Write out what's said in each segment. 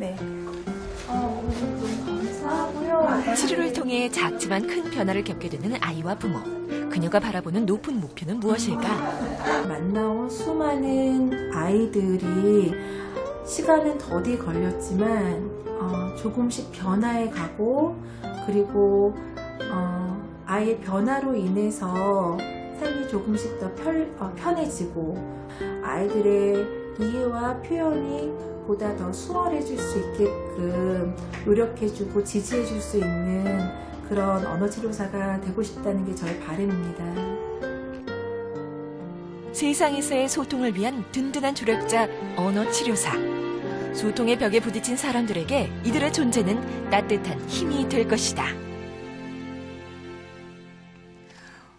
네. 너무 감사하고요. 치료를 통해 작지만 큰 변화를 겪게 되는 아이와 부모. 그녀가 바라보는 높은 목표는 무엇일까? 만나온 수많은 아이들이 시간은 더디 걸렸지만 조금씩 변화해 가고, 그리고 아이의 변화로 인해서 삶이 조금씩 더 편해지고, 아이들의 이해와 표현이 보다 더 수월해질 수 있게끔 노력해주고 지지해줄 수 있는 그런 언어치료사가 되고 싶다는 게 저의 바람입니다. 세상에서의 소통을 위한 든든한 조력자 언어치료사. 소통의 벽에 부딪힌 사람들에게 이들의 존재는 따뜻한 힘이 될 것이다.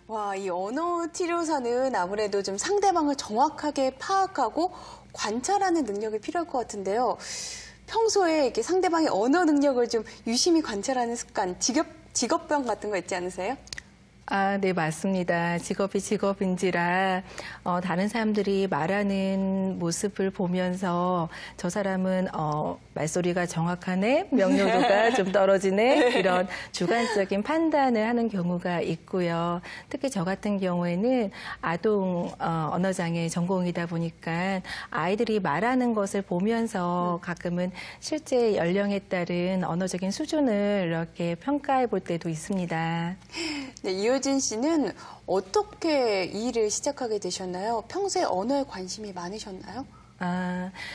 와, 이 언어치료사는 아무래도 좀 상대방을 정확하게 파악하고 관찰하는 능력이 필요할 것 같은데요. 평소에 이렇게 상대방의 언어 능력을 좀 유심히 관찰하는 습관, 직업병 같은 거 있지 않으세요? 네, 맞습니다. 직업이 직업인지라 다른 사람들이 말하는 모습을 보면서 저 사람은 말소리가 정확하네, 명료도가 좀 떨어지네, 이런 주관적인 판단을 하는 경우가 있고요. 특히 저 같은 경우에는 아동 언어장애 전공이다 보니까 아이들이 말하는 것을 보면서 가끔은 실제 연령에 따른 언어적인 수준을 이렇게 평가해 볼 때도 있습니다. 네, 이효진 씨는 어떻게 이 일을 시작하게 되셨나요? 평소에 언어에 관심이 많으셨나요?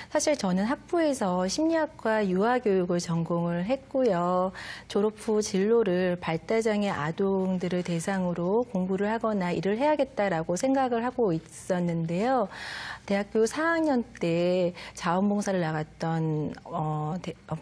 사실 저는 학부에서 심리학과 유아교육을 전공을 했고요. 졸업 후 진로를 발달장애 아동들을 대상으로 공부를 하거나 일을 해야겠다라고 생각을 하고 있었는데요. 대학교 4학년 때 자원봉사를 나갔던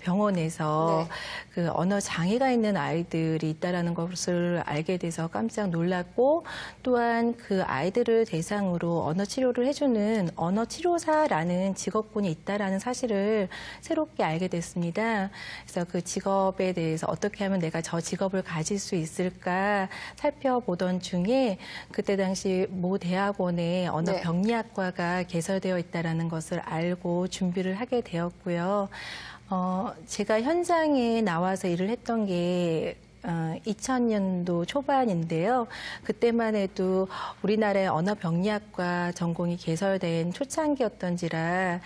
병원에서 그 언어 장애가 있는 아이들이 있다라는 것을 알게 돼서 깜짝 놀랐고, 또한 그 아이들을 대상으로 언어 치료를 해주는 언어치료사라는 직업군이 있다라는 사실을 새롭게 알게 됐습니다. 그래서 그 직업에 대해서 어떻게 하면 내가 저 직업을 가질 수 있을까 살펴보던 중에 그때 당시 모 대학원에 언어병리학과가 개설되어 있다는 것을 알고 준비를 하게 되었고요. 제가 현장에 나와서 일을 했던 게 2000년도 초반인데요. 그때만 해도 우리나라의 언어병리학과 전공이 개설된 초창기였던지라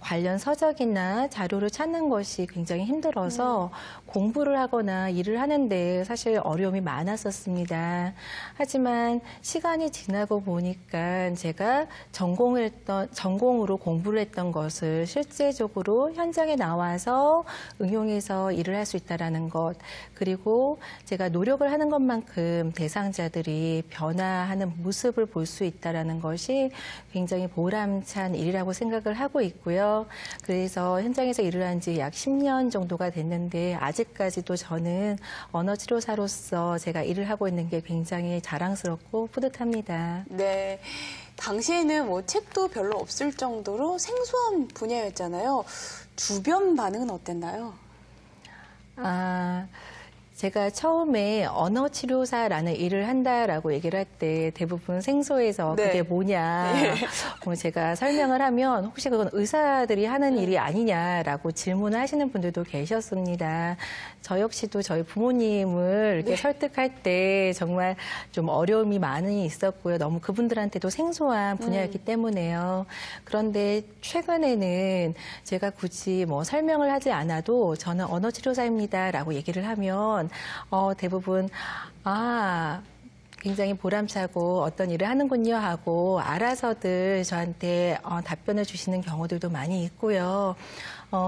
관련 서적이나 자료를 찾는 것이 굉장히 힘들어서 공부를 하거나 일을 하는데 사실 어려움이 많았었습니다. 하지만 시간이 지나고 보니까 제가 전공으로 공부를 했던 것을 실제적으로 현장에 나와서 응용해서 일을 할 수 있다는 것, 그리고 제가 노력을 하는 것만큼 대상자들이 변화하는 모습을 볼 수 있다는 것이 굉장히 보람찬 일이라고 생각을 하고 있고요. 그래서 현장에서 일을 한 지 약 10년 정도가 됐는데 아직까지도 저는 언어치료사로서 제가 일을 하고 있는 게 굉장히 자랑스럽고 뿌듯합니다. 네, 당시에는 뭐 책도 별로 없을 정도로 생소한 분야였잖아요. 주변 반응은 어땠나요? 제가 처음에 언어치료사라는 일을 한다라고 얘기를 할 때 대부분 생소해서 그게 뭐냐, 제가 설명을 하면 혹시 그건 의사들이 하는 일이 아니냐라고 질문을 하시는 분들도 계셨습니다. 저 역시도 저희 부모님을 이렇게 설득할 때 정말 좀 어려움이 많이 있었고요. 너무 그분들한테도 생소한 분야였기 때문에요. 그런데 최근에는 제가 굳이 뭐 설명을 하지 않아도 저는 언어치료사입니다라고 얘기를 하면 대부분 굉장히 보람차고 어떤 일을 하는군요 하고 알아서들 저한테 답변을 주시는 경우들도 많이 있고요.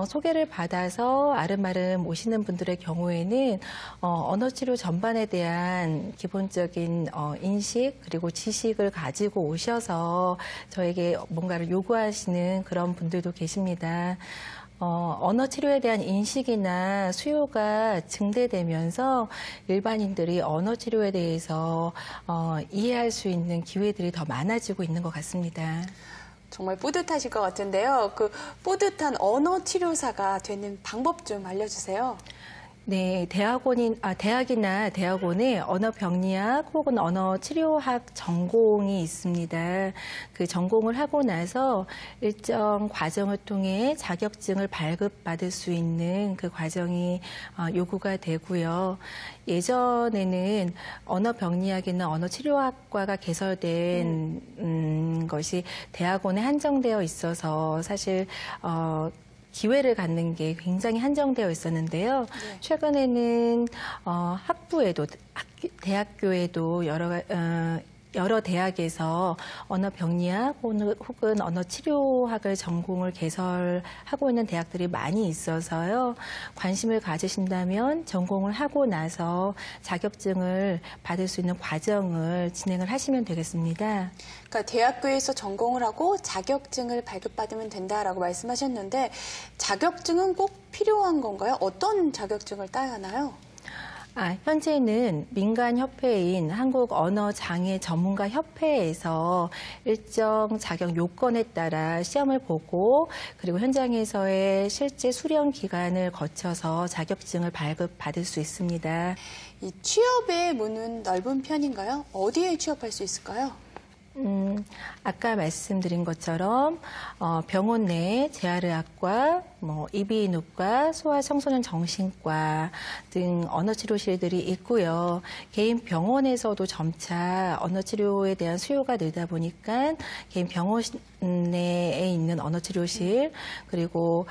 소개를 받아서 아름아름 오시는 분들의 경우에는 언어치료 전반에 대한 기본적인 인식 그리고 지식을 가지고 오셔서 저에게 뭔가를 요구하시는 그런 분들도 계십니다. 언어 치료에 대한 인식이나 수요가 증대되면서 일반인들이 언어 치료에 대해서 이해할 수 있는 기회들이 더 많아지고 있는 것 같습니다. 정말 뿌듯하실 것 같은데요. 그 뿌듯한 언어 치료사가 되는 방법 좀 알려주세요. 네, 대학이나 대학원에 언어병리학 혹은 언어치료학 전공이 있습니다. 그 전공을 하고 나서 일정 과정을 통해 자격증을 발급받을 수 있는 그 과정이 요구가 되고요. 예전에는 언어병리학이나 언어치료학과가 개설된 것이 대학원에 한정되어 있어서 사실 기회를 갖는 게 굉장히 한정되어 있었는데요. 네. 최근에는 학부에도 대학교에도 여러 대학에서 언어병리학 혹은 언어치료학을 전공을 개설하고 있는 대학들이 많이 있어서요. 관심을 가지신다면 전공을 하고 나서 자격증을 받을 수 있는 과정을 진행을 하시면 되겠습니다. 그러니까 대학교에서 전공을 하고 자격증을 발급받으면 된다라고 말씀하셨는데 자격증은 꼭 필요한 건가요? 어떤 자격증을 따야 하나요? 현재는 민간협회인 한국언어장애전문가협회에서 일정 자격 요건에 따라 시험을 보고 그리고 현장에서의 실제 수련 기간을 거쳐서 자격증을 발급받을 수 있습니다. 이 취업의 문은 넓은 편인가요? 어디에 취업할 수 있을까요? 아까 말씀드린 것처럼 병원 내 재활의학과, 이비인후과, 소아청소년 정신과 등 언어치료실들이 있고요. 개인 병원에서도 점차 언어치료에 대한 수요가 늘다 보니까 개인 병원 내에 있는 언어치료실 그리고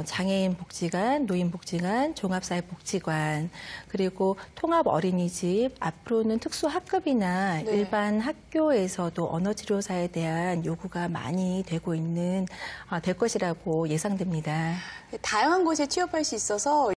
장애인 복지관, 노인 복지관, 종합사회복지관 그리고 통합 어린이집 앞으로는 특수학급이나 네. 일반 학교에서도 언어치료사에 대한 요구가 많이 될 것이라고 예상됩니다. 다양한 곳에 취업할 수 있어서